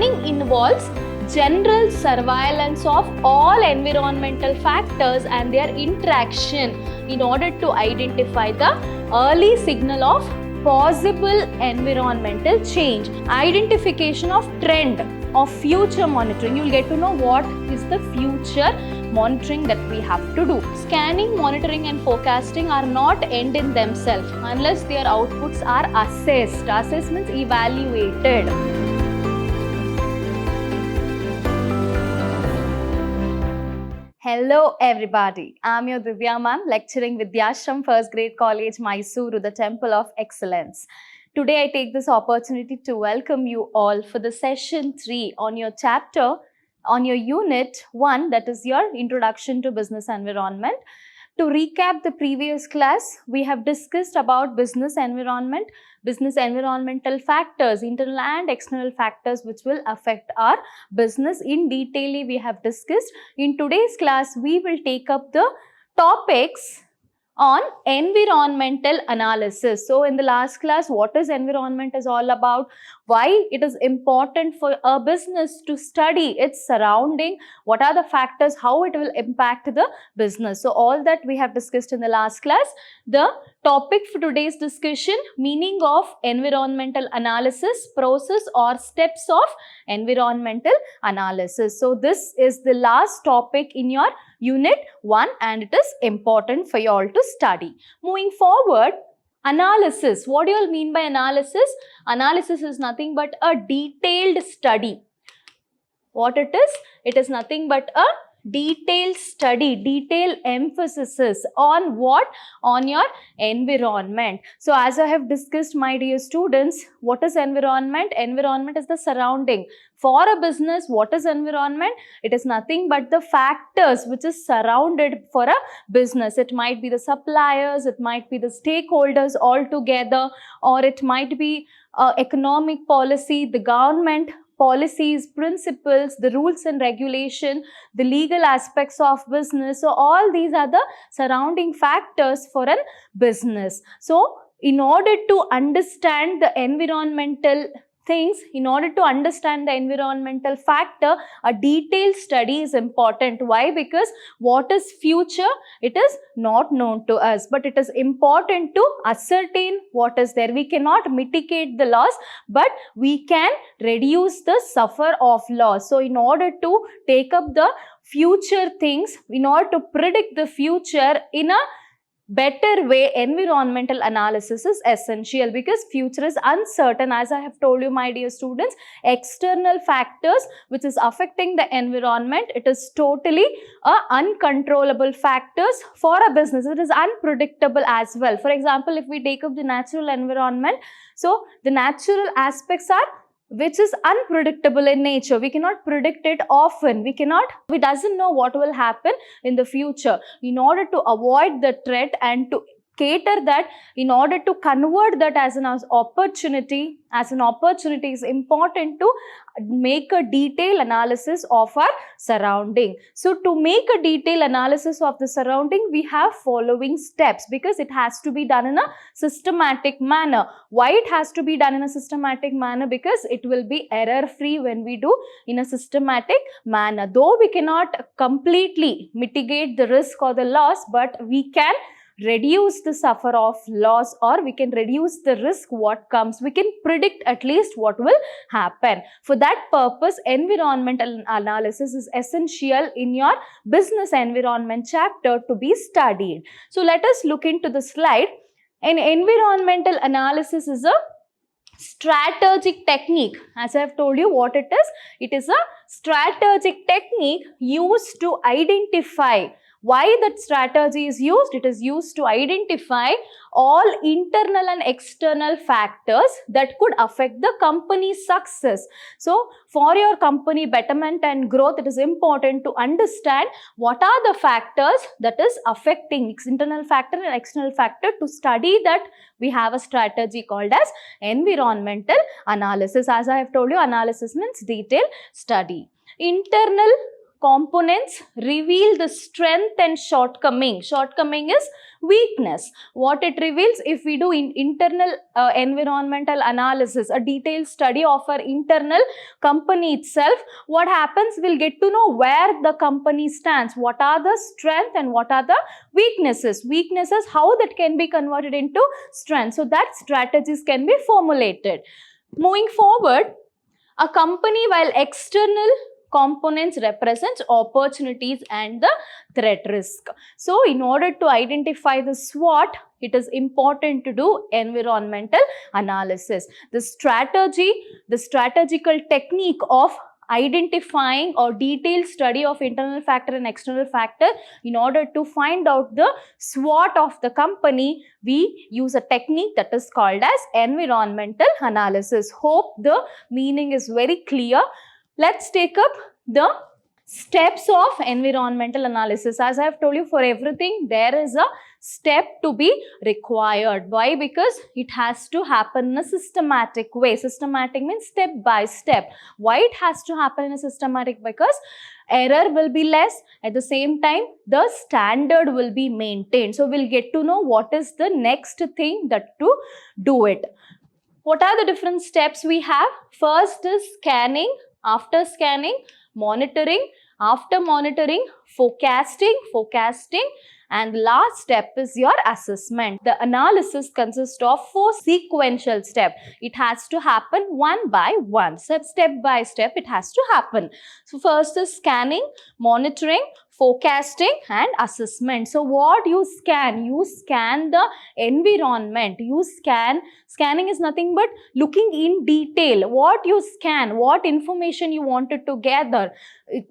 Scanning involves general surveillance of all environmental factors and their interaction in order to identify the early signal of possible environmental change. Identification of trend of future monitoring. You'll get to know what is the future monitoring that we have to do. Scanning, monitoring and forecasting are not end in themselves unless their outputs are assessed. Assessed means evaluated. Hello everybody, I'm your Divya ma'am lecturing Vidhyaashram First Grade College, MYSURU, the Temple of Excellence. Today I take this opportunity to welcome you all for the session 3 on your chapter, on your unit 1, that is your Introduction to Business Environment. To recap the previous class, we have discussed about business environment, business environmental factors, internal and external factors which will affect our business. In detail, we have discussed. In today's class, we will take up the topics on environmental analysis. So in the last class, what is environment is all about, why it is important for a business to study its surrounding, what are the factors, how it will impact the business. So all that we have discussed in the last class. The topic for today's discussion, meaning of environmental analysis, process or steps of environmental analysis. So this is the last topic in your unit 1 and it is important for you all to study. Moving forward, analysis. What do you all mean by analysis? Analysis is nothing but a detailed study. What it is? It is nothing but a detailed study, detailed emphasis on what? On your environment. So as I have discussed, my dear students, what is environment? Environment is the surrounding. For a business, what is environment? It is nothing but the factors which is surrounded for a business. It might be the suppliers, it might be the stakeholders all together, or it might be economic policy, the government policies, principles, the rules and regulation, the legal aspects of business. So all these are the surrounding factors for a business. So in order to understand the environmental things, in order to understand the environmental factor, a detailed study is important. Why? Because what is future? It is not known to us, but it is important to ascertain what is there. We cannot mitigate the loss, but we can reduce the suffer of loss. So in order to take up the future things, in order to predict the future in a better way, environmental analysis is essential because future is uncertain. As I have told you, my dear students, external factors which is affecting the environment, it is totally uncontrollable factors for a business. It is unpredictable as well. For example, if we take up the natural environment, so the natural aspects are which is unpredictable in nature. We cannot predict it often. We doesn't know what will happen in the future. In order to avoid the threat and to cater that, in order to convert that as an opportunity, is important to make a detailed analysis of our surrounding. So to make a detailed analysis of the surrounding, we have following steps because it has to be done in a systematic manner. Why it has to be done in a systematic manner? Because it will be error free when we do in a systematic manner. Though we cannot completely mitigate the risk or the loss, but we can reduce the suffer of loss, or we can reduce the risk what comes. We can predict at least what will happen. For that purpose, environmental analysis is essential in your business environment chapter to be studied. So let us look into the slide. An environmental analysis is a strategic technique. As I have told you what it is a strategic technique used to identify. Why that strategy is used? It is used to identify all internal and external factors that could affect the company's success. So, for your company betterment and growth, it is important to understand what are the factors that is affecting internal factor and external factor. To study that, we have a strategy called as environmental analysis. As I have told you, analysis means detailed study. Internal components reveal the strength and shortcoming. Shortcoming is weakness. What it reveals, if we do internal environmental analysis, a detailed study of our internal company itself, what happens, we'll get to know where the company stands, what are the strengths and what are the weaknesses. Weaknesses, how that can be converted into strength, so that strategies can be formulated. Moving forward, a company, while external components represent opportunities and the threat risk. So in order to identify the SWOT, it is important to do environmental analysis. The strategical technique of identifying or detailed study of internal factor and external factor, in order to find out the SWOT of the company, we use a technique that is called as environmental analysis. Hope the meaning is very clear. Let's take up the steps of environmental analysis. As I have told you, for everything there is a step to be required. Why? Because it has to happen in a systematic way. Systematic means step by step. Why it has to happen in a systematic? Because error will be less. At the same time, the standard will be maintained. So we'll get to know what is the next thing that to do it. What are the different steps we have? First is scanning. After scanning, monitoring. After monitoring, forecasting, and last step is your assessment. The analysis consists of 4 sequential steps. It has to happen one by one. So step by step it has to happen. So first is scanning, monitoring, forecasting and assessment. So what you scan? You scan the environment. Scanning is nothing but looking in detail. What you scan, what information you wanted to gather.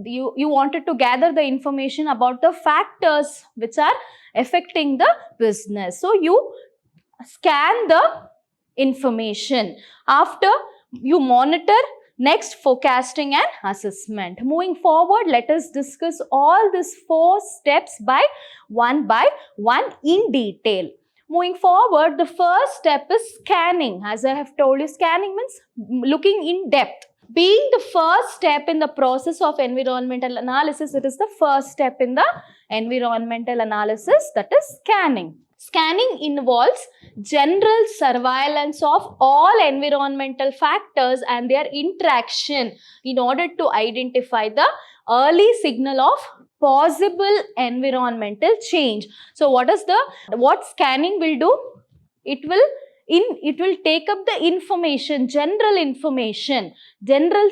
You wanted to gather the information about the factors which are affecting the business. So you scan the information. After, you monitor. Next, forecasting and assessment. Moving forward, let us discuss all these 4 steps by one in detail. Moving forward, the first step is scanning. As I have told you, scanning means looking in depth. Being the first step in the process of environmental analysis, it is the first step in the environmental analysis, that is scanning. Scanning involves general surveillance of all environmental factors and their interaction in order to identify the early signal of possible environmental change. So what scanning will do? It will take up the information, general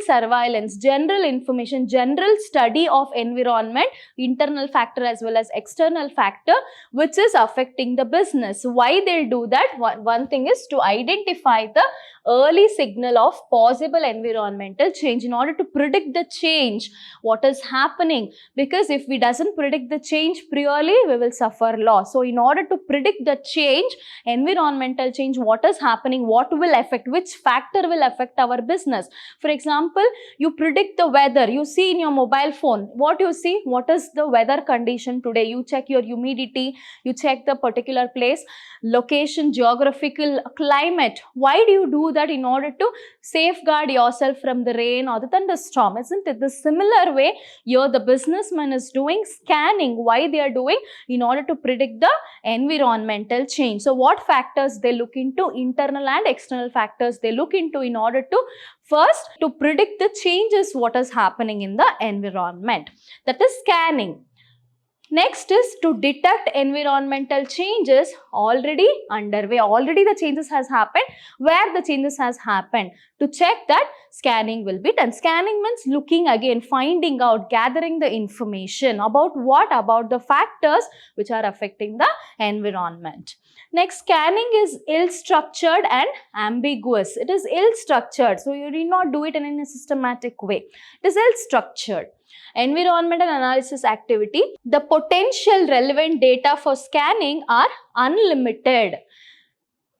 surveillance, general information, general study of environment, internal factor as well as external factor, which is affecting the business. Why they'll do that? One thing is to identify the early signal of possible environmental change in order to predict the change, what is happening. Because if we doesn't predict the change priorly, we will suffer loss. So in order to predict the change, environmental change, what is happening, what will affect, which factor will affect our business. For example, you predict the weather. You see in your mobile phone, what you see, what is the weather condition today. You check your humidity, you check the particular place, location, geographical climate. Why do you do that? In order to safeguard yourself from the rain or the thunderstorm, isn't it? The similar way here the businessman is doing scanning. Why they are doing? In order to predict the environmental change. So what factors they look into? Internal and external factors they look into in order to first to predict the changes what is happening in the environment. That is scanning. Next is to detect environmental changes already underway. Already the changes has happened. Where the changes has happened. To check that, scanning will be done. Scanning means looking again, finding out, gathering the information about what? About the factors which are affecting the environment. Next, scanning is ill-structured and ambiguous. It is ill-structured. So you need not do it in a systematic way. It is ill-structured. Environmental analysis activity. The potential relevant data for scanning are unlimited.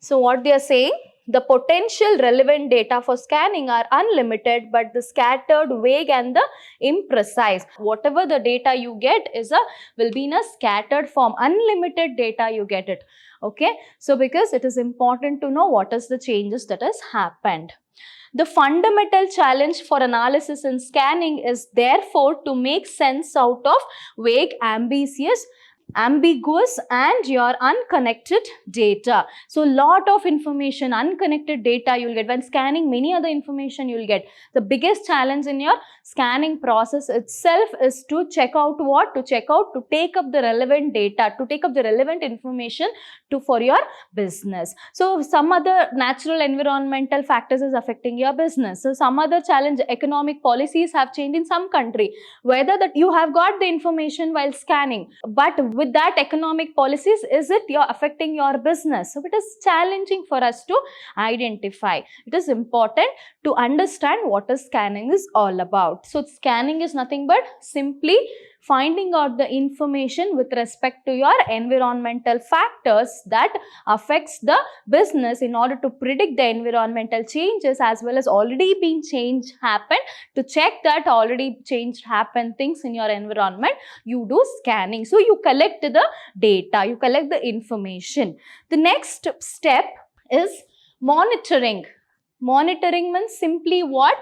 So what they are saying? The potential relevant data for scanning are unlimited, but the scattered, vague and the imprecise. Whatever the data you get will be in a scattered form. Unlimited data you get it. Okay. So because it is important to know what is the changes that has happened. The fundamental challenge for analysis and scanning is therefore to make sense out of vague, ambiguous and your unconnected data. So lot of information, unconnected data you'll get. When scanning many other information you'll get. The biggest challenge in your scanning process itself is to check out what? To check out, to take up the relevant data, to take up the relevant information for your business. So some other natural environmental factors is affecting your business. So some other challenge, economic policies have changed in some country, whether that you have got the information while scanning, but with that economic policies, is it you're affecting your business? So it is challenging for us to identify. It is important to understand what is scanning is all about. So scanning is nothing but simply finding out the information with respect to your environmental factors that affects the business in order to predict the environmental changes as well as already been changed happened. To check that already changed happened things in your environment, you do scanning. So you collect the data, you collect the information. The next step is monitoring. Monitoring means simply what?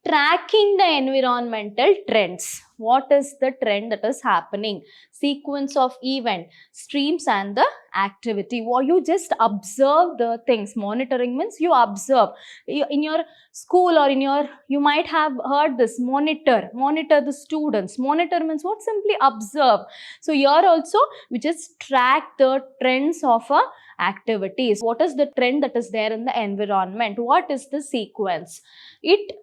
Tracking the environmental trends. What is the trend that is happening? Sequence of event, streams and the activity. Or you just observe the things. Monitoring means you observe. In your school or in your, you might have heard this, monitor the students. Monitor means what? Simply observe. So here also we just track the trends of a activities. What is the trend that is there in the environment? What is the sequence? It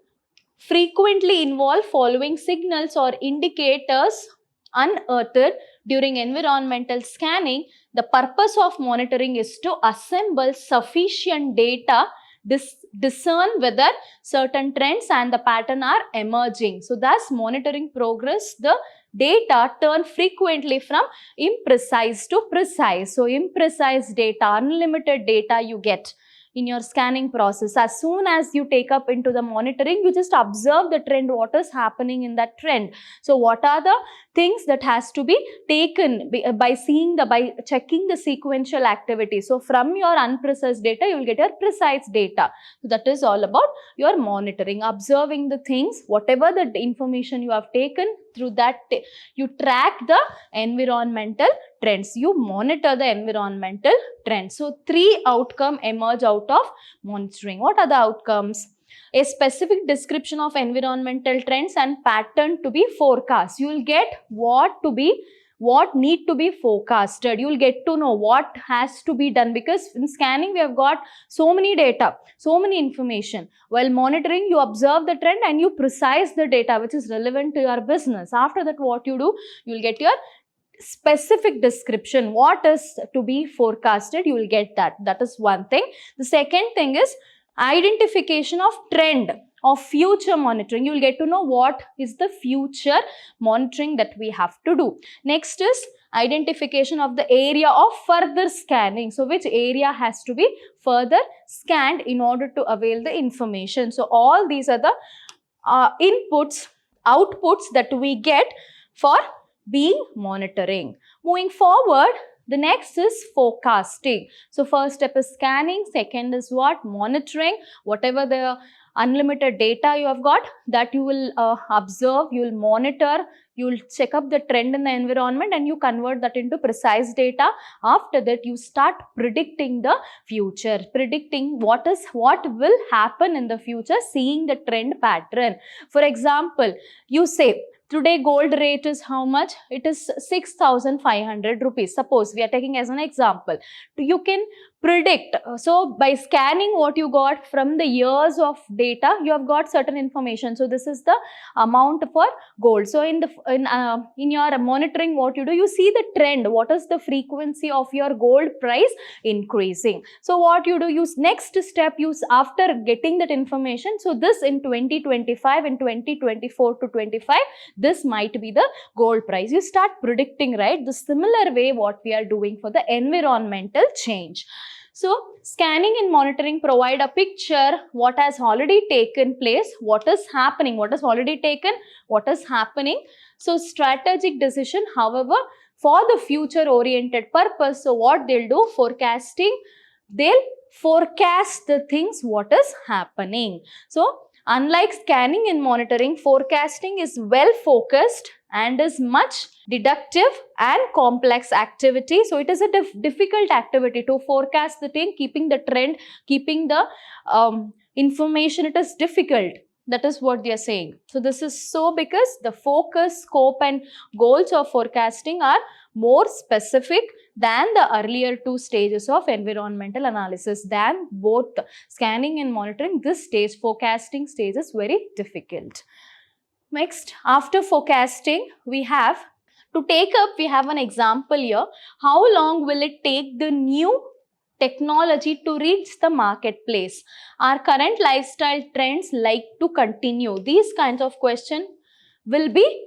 frequently involve following signals or indicators unearthed during environmental scanning. The purpose of monitoring is to assemble sufficient data, discern whether certain trends and the pattern are emerging. So thus monitoring progress, the data turn frequently from imprecise to precise. So imprecise data, unlimited data you get in your scanning process. As soon as you take up into the monitoring, you just observe the trend, what is happening in that trend. So what are the things that has to be taken by checking the sequential activity. So from your unprecise data, you will get your precise data. So that is all about your monitoring, observing the things, whatever the information you have taken, through that you track the environmental trends, you monitor the environmental trends. So three outcomes emerge out of monitoring. What are the outcomes? A specific description of environmental trends and pattern to be forecast. You will get what need to be forecasted. You will get to know what has to be done, because in scanning we have got so many data, so many information. While monitoring, you observe the trend and you precise the data which is relevant to your business. After that, what you do, you will get your specific description, what is to be forecasted, you will get that. That is one thing. The second thing is identification of trend of future monitoring. You will get to know what is the future monitoring that we have to do. Next is identification of the area of further scanning. So which area has to be further scanned in order to avail the information. So all these are the inputs, outputs that we get for being monitoring. Moving forward, the next is forecasting. So first step is scanning, second is what? Monitoring. Whatever the unlimited data you have got, that you will observe, you will monitor, you will check up the trend in the environment and you convert that into precise data. After that, you start predicting the future, predicting what will happen in the future, seeing the trend pattern. For example, you say, today gold rate is how much? It is 6,500 rupees. Suppose we are taking as an example. You can predict. So by scanning what you got from the years of data, you have got certain information. So this is the amount for gold. So in your monitoring, what you do, you see the trend. What is the frequency of your gold price increasing? So what you do, next step, after getting that information. So this in 2025 and 2024 to 25, this might be the gold price. You start predicting, right? The similar way what we are doing for the environmental change. So scanning and monitoring provide a picture what has already taken place, what is happening, what is already taken, what is happening. So strategic decision, however, for the future oriented purpose. So what they'll do, forecasting, they'll forecast the things what is happening. So unlike scanning and monitoring, forecasting is well focused and is much deductive and complex activity. So it is a difficult activity to forecast the thing, keeping the trend, keeping the information. It is difficult. That is what they are saying. So this is so because the focus, scope and goals of forecasting are more specific than the earlier two stages of environmental analysis. Than both scanning and monitoring, this stage, forecasting stage, is very difficult. Next, after forecasting, we have to take up, we have an example here. How long will it take the new technology to reach the marketplace? Our current lifestyle trends like to continue? These kinds of questions will be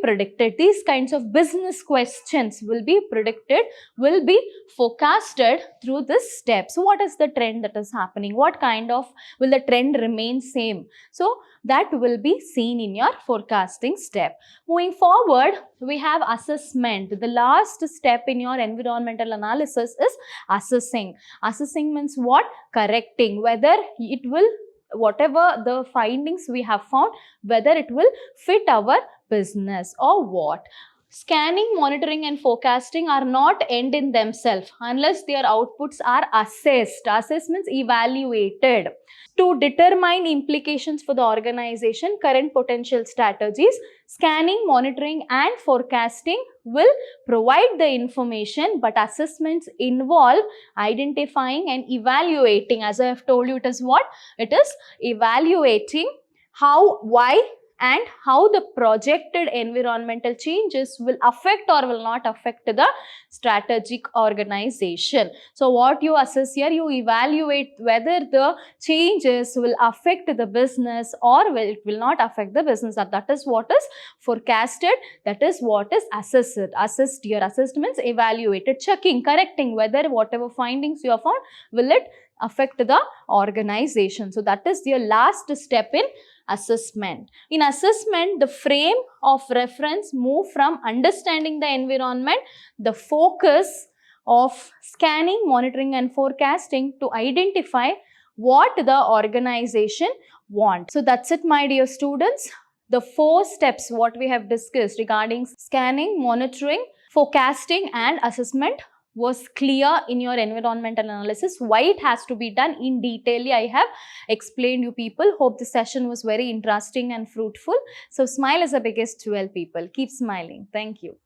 predicted. These kinds of business questions will be predicted, will be forecasted through this step. So what is the trend that is happening? What kind of, will the trend remain same? So that will be seen in your forecasting step. Moving forward, we have assessment. The last step in your environmental analysis is assessing. Assessing means what? Correcting whether it will, whatever the findings we have found, whether it will fit our business or what. Scanning, monitoring and forecasting are not end in themselves unless their outputs are assessed. Assessed means evaluated to determine implications for the organization, current potential strategies. Scanning, monitoring and forecasting will provide the information, but assessments involve identifying and evaluating. As I have told you, it is what? It is evaluating how, why and how the projected environmental changes will affect or will not affect the strategic organization. So what you assess here, you evaluate whether the changes will affect the business or it will not affect the business. That is what is forecasted. That is what is assessed. Assessed here, assessed means evaluated, checking, correcting whether whatever findings you have found, will it affect the organization. So that is your last step in assessment. In assessment, the frame of reference move from understanding the environment, the focus of scanning, monitoring and forecasting to identify what the organization wants. So that's it, my dear students. The 4 steps what we have discussed regarding scanning, monitoring, forecasting and assessment was clear in your environmental analysis. Why it has to be done in detail, I have explained you people. Hope the session was very interesting and fruitful. So smile is the biggest jewel, people. Keep smiling. Thank you.